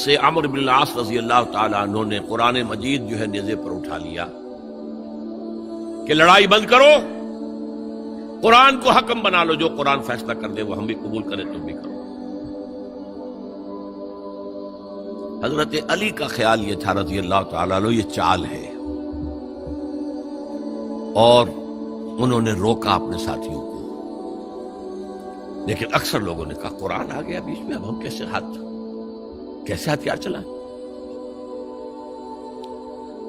سے عمرو بن العاص رضی اللہ تعالیٰ عنہ نے قرآن مجید جو ہے نیزے پر اٹھا لیا کہ لڑائی بند کرو، قرآن کو حکم بنا لو، جو قرآن فیصلہ کر دے وہ ہم بھی قبول کریں، تم بھی کرو۔ حضرت علی کا خیال یہ تھا رضی اللہ تعالیٰ عنہ یہ چال ہے، اور انہوں نے روکا اپنے ساتھیوں کو، لیکن اکثر لوگوں نے کہا قرآن آ گیا بیچ میں، اب ہم کیسے ہتھیار چلائیں؟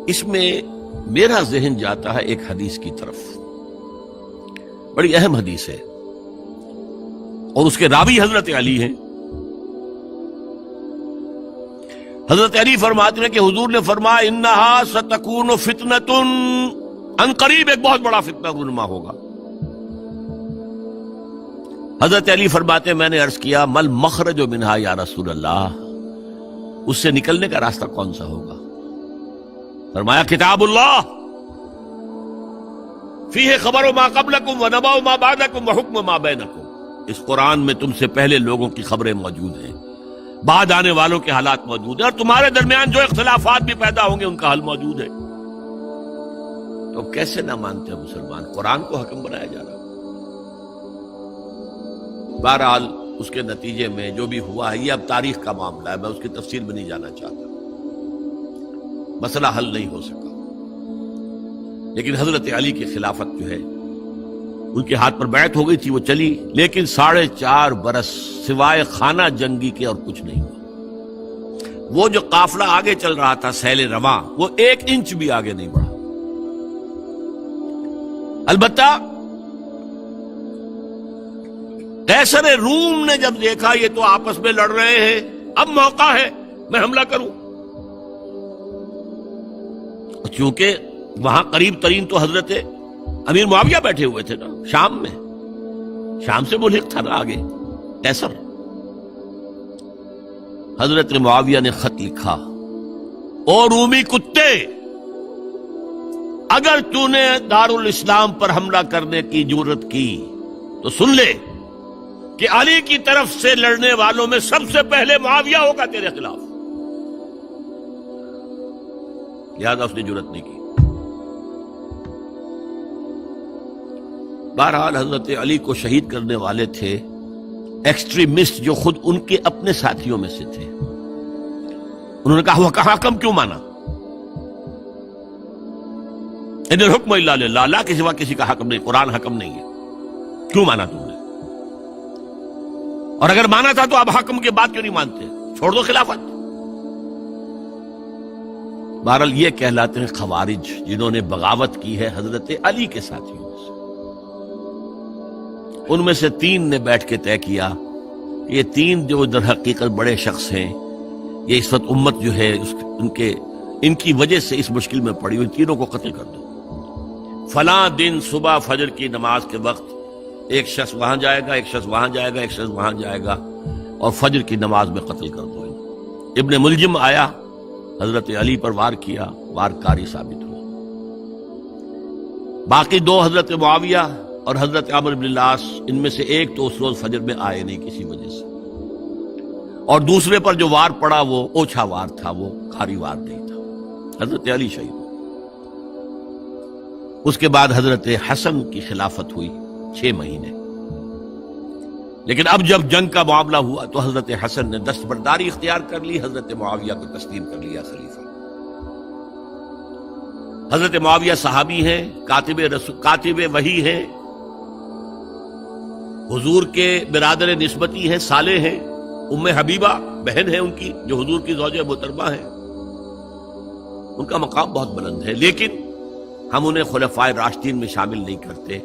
اس میں میرا ذہن جاتا ہے ایک حدیث کی طرف، بڑی اہم حدیث ہے، اور اس کے راوی حضرت علی ہیں۔ حضرت علی فرماتے ہیں کہ حضور نے فرمایا انہا ستکون فتنۃ، ان قریب ایک بہت بڑا فتنہ رونما ہوگا۔ حضرت علی فرماتے ہیں میں نے عرض کیا مل مخرج منہا یا رسول اللہ، اس سے نکلنے کا راستہ کون سا ہوگا؟ فرمایا کتاب اللہ فیہ خبر ما قبلکم و نبأ ما بعدکم و حکم ما بینکم، اس قرآن میں تم سے پہلے لوگوں کی خبریں موجود ہیں، بعد آنے والوں کے حالات موجود ہیں، اور تمہارے درمیان جو اختلافات بھی پیدا ہوں گے ان کا حل موجود ہے۔ تو کیسے نہ مانتے ہیں مسلمان؟ قرآن کو حکم بنایا جا رہا۔ بہرحال اس کے نتیجے میں جو بھی ہوا ہے یہ اب تاریخ کا معاملہ ہے، میں اس کی تفصیل میں نہیں جانا چاہتا، مسئلہ حل نہیں ہو سکا، لیکن حضرت علی کی خلافت جو ہے ان کے ہاتھ پر بیعت ہو گئی تھی، وہ چلی، لیکن 4.5 برس سوائے خانہ جنگی کے اور کچھ نہیں ہوا۔ وہ جو قافلہ آگے چل رہا تھا سیل رواں، وہ 1 انچ بھی آگے نہیں بڑھا۔ البتہ قیصر روم نے جب دیکھا یہ تو آپس میں لڑ رہے ہیں، اب موقع ہے میں حملہ کروں، چونکہ وہاں قریب ترین تو حضرت امیر معاویہ بیٹھے ہوئے تھے نا، شام میں، شام سے ملحق تھا نا آگے قیصر۔ حضرت معاویہ نے خط لکھا، او رومی کتے، اگر تو نے دارالاسلام پر حملہ کرنے کی جرت کی تو سن لے کہ علی کی طرف سے لڑنے والوں میں سب سے پہلے معاویہ ہوگا تیرے خلاف، لہذا اس نے جرت نہیں کی۔ بہرحال حضرت علی کو شہید کرنے والے تھے ایکسٹریمسٹ جو خود ان کے اپنے ساتھیوں میں سے تھے۔ انہوں نے کہا وہ حکم کیوں مانا؟ ان الحکم الا للہ، اللہ کے سوا کسی کا حکم نہیں، قرآن حکم نہیں ہے، کیوں مانا تم نے؟ اور اگر مانا تھا تو اب حکم کے بعد کیوں نہیں مانتے؟ چھوڑ دو خلافت۔ بہرحال یہ کہلاتے ہیں خوارج، جنہوں نے بغاوت کی ہے حضرت علی کے ساتھیوں میں سے۔ ان میں سے 3 نے بیٹھ کے طے کیا کہ یہ 3 جو در حقیقت بڑے شخص ہیں، یہ اس وقت امت جو ہے ان کی وجہ سے اس مشکل میں پڑی ہوئی، تینوں کو قتل کر دو۔ فلاں دن صبح فجر کی نماز کے وقت ایک شخص وہاں جائے گا، ایک شخص وہاں جائے گا، ایک شخص وہاں جائے گا، اور فجر کی نماز میں قتل کر دو۔ ابن ملجم آیا، حضرت علی پر وار کیا، وار کاری ثابت ہوا۔ باقی 2 حضرت معاویہ اور حضرت عمرو بن العاص، ان میں سے ایک تو اس روز فجر میں آئے نہیں کسی وجہ سے، اور دوسرے پر جو وار پڑا وہ اوچھا وار تھا، وہ کھاری وار نہیں تھا۔ حضرت علی شہید ہوئے۔ اس کے بعد حضرت حسن کی خلافت ہوئی 6 مہینے، لیکن اب جب جنگ کا معاملہ ہوا تو حضرت حسن نے دستبرداری اختیار کر لی، حضرت معاویہ کو تسلیم کر لیا خلیفہ۔ حضرت معاویہ صحابی ہیں، کاتب وحی ہیں، حضور کے برادر نسبتی ہیں، صالح ہیں، ام حبیبہ بہن ہے ان کی جو حضور کی زوجہ محترمہ ہیں، ان کا مقام بہت بلند ہے، لیکن ہم انہیں خلفائے راشدین میں شامل نہیں کرتے،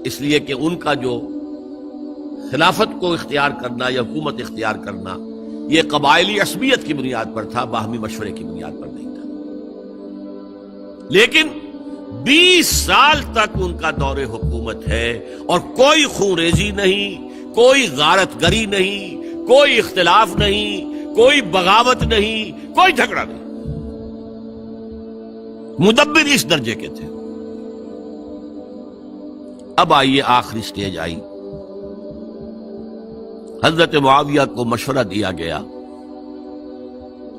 اس لیے کہ ان کا جو خلافت کو اختیار کرنا یا حکومت اختیار کرنا یہ قبائلی عصبیت کی بنیاد پر تھا، باہمی مشورے کی بنیاد پر نہیں تھا۔ لیکن 20 سال تک ان کا دور حکومت ہے، اور کوئی خون ریزی نہیں، کوئی غارت گری نہیں، کوئی اختلاف نہیں، کوئی بغاوت نہیں، کوئی جھگڑا نہیں۔ مدبر اس درجے کے تھے۔ اب آئیے آخری سٹیج آئی، حضرت معاویہ کو مشورہ دیا گیا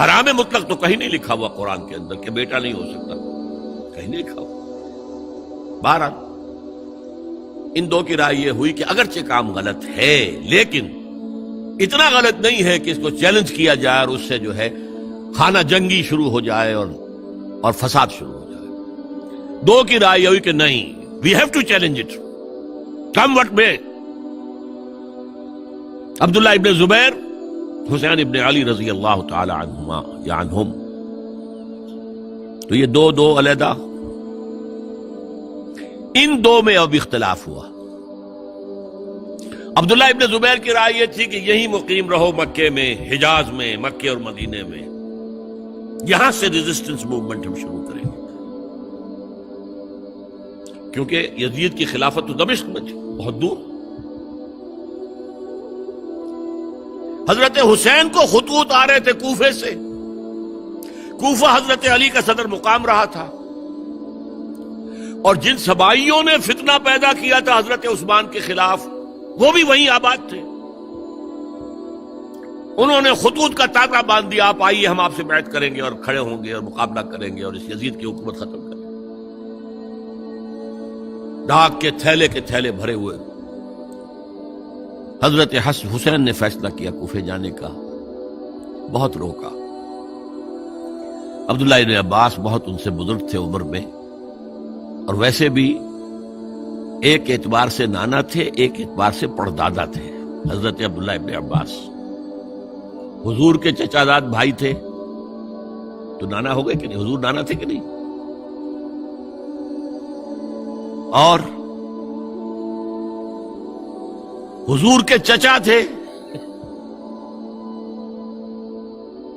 حرام مطلق تو کہیں نہیں لکھا ہوا قرآن کے اندر کہ بیٹا نہیں ہو سکتا، کہیں نہیں لکھا ہوا۔ بہرحال ان دو کی رائے یہ ہوئی کہ اگرچہ کام غلط ہے لیکن اتنا غلط نہیں ہے کہ اس کو چیلنج کیا جائے اور اس سے جو ہے خانہ جنگی شروع ہو جائے اور فساد شروع ہو جائے۔ دو کی رائے یہ ہوئی کہ نہیں، we have to challenge it come what میں۔ عبداللہ ابن زبیر، حسین ابن علی رضی اللہ تعالی عنہما یا عنہم، تو یہ دو علیحدہ، ان دو میں اب اختلاف ہوا۔ عبداللہ ابن زبیر کی رائے یہ تھی کہ یہی مقیم رہو مکے میں، حجاز میں، مکے اور مدینے میں، یہاں سے ریزسٹنس موومنٹ ہم شروع کریں گے، کیونکہ یزید کی خلافت تو دمشق میں تھی، بہت دور۔ حضرت حسین کو خطوط آ رہے تھے کوفے سے، کوفہ حضرت علی کا صدر مقام رہا تھا، اور جن سبائیوں نے فتنہ پیدا کیا تھا حضرت عثمان کے خلاف وہ بھی وہیں آباد تھے۔ انہوں نے خطوط کا تاطا باندھ دیا، آپ آئیے ہم آپ سے بیعت کریں گے اور کھڑے ہوں گے اور مقابلہ کریں گے اور اس یزید کی حکومت ختم کریں گے۔ ڈاک کے تھیلے بھرے ہوئے۔ حضرت حسین نے فیصلہ کیا کوفے جانے کا، بہت روکا۔ عبداللہ ابن عباس بہت ان سے بزرگ تھے عمر میں، اور ویسے بھی ایک اعتبار سے نانا تھے، ایک اعتبار سے پڑدادا تھے حضرت عبداللہ ابن عباس۔ حضور کے چچا داد بھائی تھے تو نانا ہو گئے کہ نہیں؟ حضور نانا تھے کہ نہیں؟ اور حضور کے چچا تھے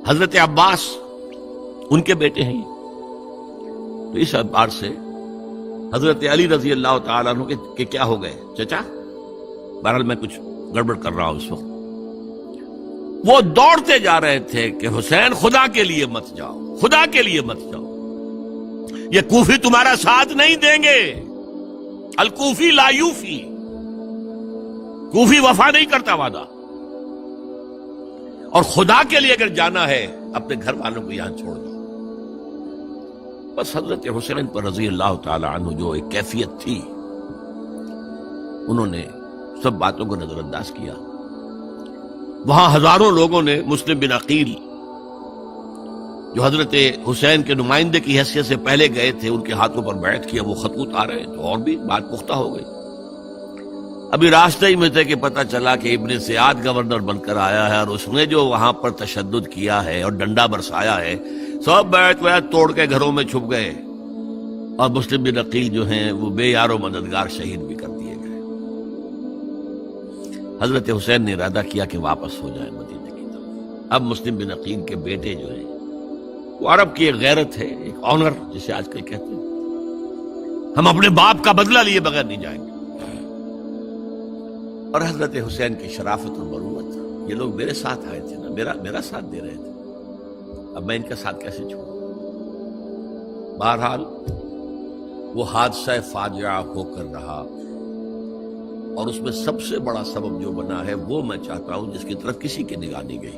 حضرت عباس، ان کے بیٹے ہیں یہ۔ تو اس اعتبار سے حضرت علی رضی اللہ تعالیٰ عنہ کے کیا ہو گئے؟ چچا۔ بہرحال میں کچھ گڑبڑ کر رہا ہوں اس وقت۔ وہ دوڑتے جا رہے تھے کہ حسین خدا کے لیے مت جاؤ، خدا کے لیے مت جاؤ، یہ کوفی تمہارا ساتھ نہیں دیں گے، الکوفی لا یوفی، کوفی وفا نہیں کرتا وعدہ، اور خدا کے لیے اگر جانا ہے اپنے گھر والوں کو یہاں چھوڑ دو۔ بس حضرت حسین پر رضی اللہ تعالی عنہ جو ایک کیفیت تھی، انہوں نے سب باتوں کو نظر انداز کیا۔ وہاں ہزاروں لوگوں نے مسلم بن عقیل جو حضرت حسین کے نمائندے کی حیثیت سے پہلے گئے تھے، ان کے ہاتھوں پر بیعت کیا، وہ خطوط آ رہے ہیں تو اور بھی بات پختہ ہو گئی۔ ابھی راستے ہی میں تھے کہ پتہ چلا کہ ابن سیاد گورنر بن کر آیا ہے، اور اس نے جو وہاں پر تشدد کیا ہے اور ڈنڈا برسایا ہے، سب بیعت توڑ کے گھروں میں چھپ گئے، اور مسلم بن عقیل جو ہیں وہ بے یار و مددگار شہید بھی کر دیے گئے۔ حضرت حسین نے ارادہ کیا کہ واپس ہو جائے مدینے کی طرف۔ اب مسلم بن عقیل کے بیٹے جو ہیں، وہ عرب کی ایک غیرت ہے، ایک آنر جسے آج کل کہتے ہیں، ہم اپنے باپ کا بدلہ لیے بغیر نہیں جائیں گے۔ اور حضرت حسین کی شرافت اور مروت، یہ لوگ میرے ساتھ آئے تھے نا، میرا ساتھ دے رہے تھے، اب میں ان کا ساتھ کیسے چھوڑوں؟ بہرحال وہ حادثہ فاجعہ ہو کر رہا، اور اس میں سب سے بڑا سبب جو بنا ہے وہ میں چاہتا ہوں جس کی طرف کسی کی نگاہ نہیں گئی۔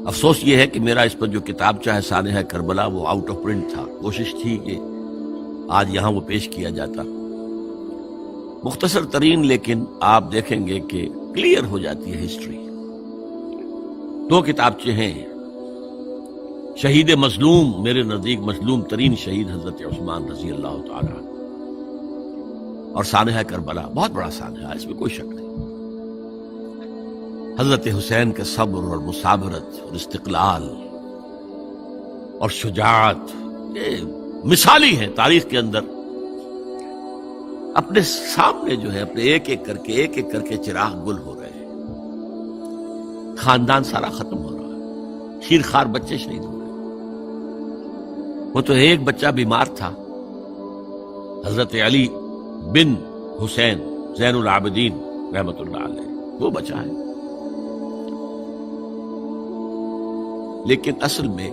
افسوس یہ ہے کہ میرا اس پر جو کتابچہ ہے سانحہ کربلا، وہ آؤٹ آف پرنٹ تھا۔ کوشش تھی کہ آج یہاں وہ پیش کیا جاتا، مختصر ترین، لیکن آپ دیکھیں گے کہ کلیئر ہو جاتی ہے ہسٹری۔ دو کتابچے ہیں، شہید مظلوم، میرے نزدیک مظلوم ترین شہید حضرت عثمان رضی اللہ تعالی عنہ، اور سانحہ کربلا، بہت بڑا سانحہ، اس میں کوئی شک نہیں۔ حضرت حسین کے صبر اور مثابرت اور استقلال اور شجاعت، یہ مثالی ہیں تاریخ کے اندر۔ اپنے سامنے جو ہے، اپنے ایک ایک کر کے چراغ گل ہو رہے ہیں، خاندان سارا ختم ہو رہا ہے، شیرخوار بچے شہید ہو رہے ہیں۔ وہ تو ایک بچہ بیمار تھا، حضرت علی بن حسین زین العابدین رحمت اللہ علیہ، وہ بچا ہے۔ لیکن اصل میں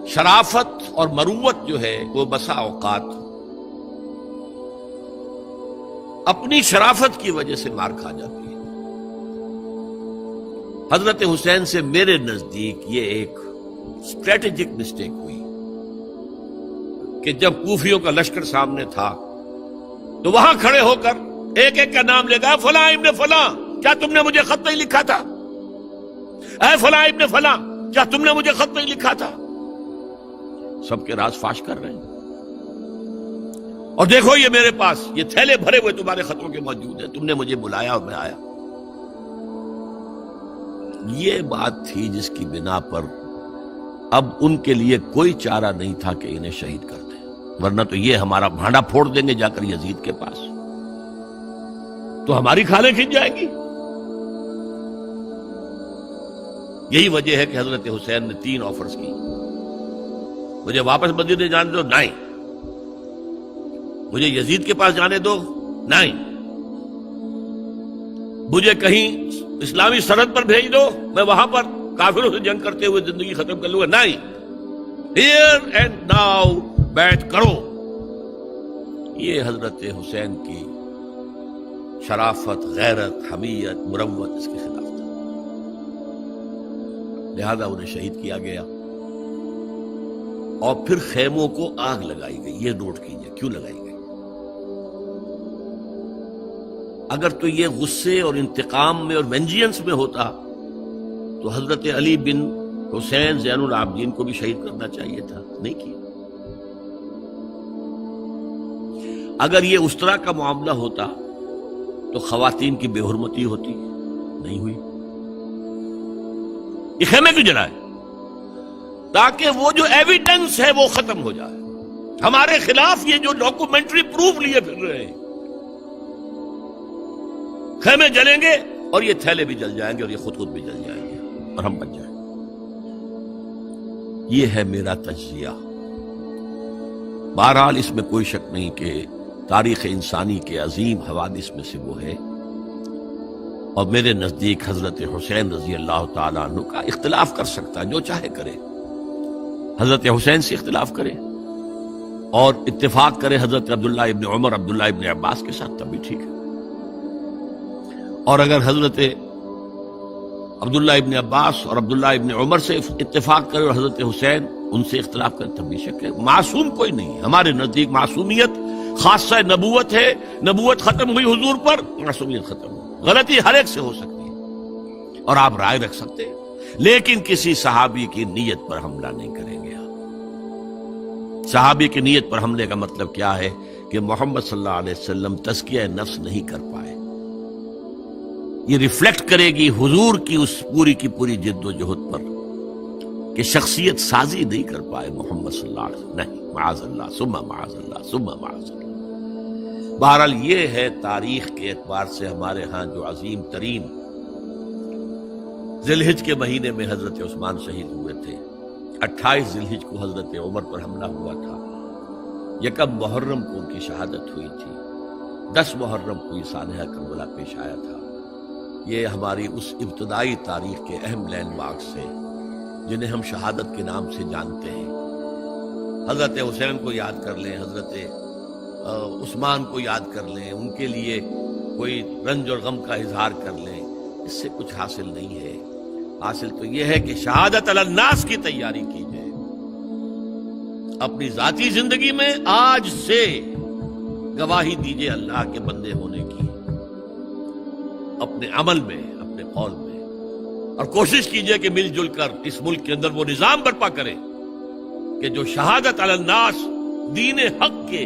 شرافت اور مروت جو ہے وہ بسا اوقات اپنی شرافت کی وجہ سے مار کھا جاتی ہے۔ حضرت حسین سے میرے نزدیک یہ ایک اسٹریٹجک مسٹیک ہوئی کہ جب کوفیوں کا لشکر سامنے تھا تو وہاں کھڑے ہو کر ایک ایک کا نام لے گا، فلاں ابن فلاں کیا تم نے مجھے خط نہیں لکھا تھا؟ اے فلاں ابن فلاں کیا تم نے مجھے خط نہیں لکھا تھا؟ سب کے راز فاش کر رہے ہیں، اور دیکھو یہ میرے پاس یہ تھیلے بھرے ہوئے تمہارے خطوں کے موجود ہیں، تم نے مجھے بلایا اور میں آیا۔ یہ بات تھی جس کی بنا پر اب ان کے لیے کوئی چارہ نہیں تھا کہ انہیں شہید کر دیں، ورنہ تو یہ ہمارا بھانڈا پھوڑ دیں گے جا کر یزید کے پاس، تو ہماری کھالیں کھنچ جائیں گی۔ یہی وجہ ہے کہ حضرت حسین نے 3 آفرز کی، مجھے واپس مدینے جانے دو، نہیں، مجھے یزید کے پاس جانے دو، نہیں، مجھے کہیں اسلامی سرحد پر بھیج دو، میں وہاں پر کافروں سے جنگ کرتے ہوئے زندگی ختم کر لوں گا، نہیں، ہیئر اینڈ ناؤ بیٹھ کرو۔ یہ حضرت حسین کی شرافت، غیرت، حمیت، مروت اس کے خلاف تھا، لہذا انہیں شہید کیا گیا۔ اور پھر خیموں کو آگ لگائی گئی، یہ نوٹ کیجئے کیوں لگائی گئی۔ اگر تو یہ غصے اور انتقام میں اور وینجینس میں ہوتا تو حضرت علی بن حسین زین العابدین کو بھی شہید کرنا چاہیے تھا، نہیں کیا۔ اگر یہ اس طرح کا معاملہ ہوتا تو خواتین کی بے حرمتی ہوتی، نہیں ہوئی۔ یہ خیمے کیوں جلائے؟ تاکہ وہ جو ایویڈنس ہے وہ ختم ہو جائے، ہمارے خلاف یہ جو ڈاکومنٹری پروف لیے پھر رہے ہیں، خیمے جلیں گے اور یہ تھیلے بھی جل جائیں گے اور یہ خود بھی جل جائیں گے اور ہم بچ جائیں گے۔ یہ ہے میرا تجزیہ۔ بہرحال اس میں کوئی شک نہیں کہ تاریخ انسانی کے عظیم حوادث میں سے وہ ہے، اور میرے نزدیک حضرت حسین رضی اللہ تعالیٰ عنہ کا اختلاف کر سکتا ہے، جو چاہے کرے، حضرت حسین سے اختلاف کرے اور اتفاق کرے حضرت عبداللہ ابن عمر، عبداللہ ابن عباس کے ساتھ، تب بھی ٹھیک ہے، اور اگر حضرت عبداللہ ابن عباس اور عبداللہ ابن عمر سے اتفاق کرے اور حضرت حسین ان سے اختلاف کرے، تب بھی شک ہے۔ معصوم کوئی نہیں، ہمارے نزدیک معصومیت خاصہ نبوت ہے، نبوت ختم ہوئی حضور پر، معصومیت ختم ہوئی، غلطی ہر ایک سے ہو سکتی ہے اور آپ رائے رکھ سکتے ہیں، لیکن کسی صحابی کی نیت پر حملہ نہیں کریں گے۔ صحابی کی نیت پر حملے کا مطلب کیا ہے کہ محمد صلی اللہ علیہ وسلم تزکیہ نفس نہیں کر پائے، یہ ریفلیکٹ کرے گی حضور کی اس پوری کی پوری جد و جہد پر کہ شخصیت سازی نہیں کر پائے محمد صلی اللہ علیہ وسلم، نہیں، معاذ اللہ ثم معاذ اللہ ثم معاذ اللہ۔ بہرحال یہ ہے تاریخ کے اعتبار سے ہمارے ہاں جو عظیم ترین ذی الحج کے مہینے میں حضرت عثمان شہید ہوئے تھے، 28 ذی الحج کو حضرت عمر پر حملہ ہوا تھا، 1 محرم کو ان کی شہادت ہوئی تھی، 10 محرم کو یہ سانحہ کربلا پیش آیا تھا۔ یہ ہماری اس ابتدائی تاریخ کے اہم لینڈ مارکس ہیں جنہیں ہم شہادت کے نام سے جانتے ہیں۔ حضرت حسین کو یاد کر لیں، حضرت عثمان کو یاد کر لیں، ان کے لیے کوئی رنج اور غم کا اظہار کر لیں، اس سے کچھ حاصل نہیں ہے۔ حاصل تو یہ ہے کہ شہادت علی الناس کی تیاری کیجئے، اپنی ذاتی زندگی میں آج سے گواہی دیجئے اللہ کے بندے ہونے کی، اپنے عمل میں، اپنے قول میں، اور کوشش کیجئے کہ مل جل کر اس ملک کے اندر وہ نظام برپا کریں کہ جو شہادت علی الناس، دین حق کے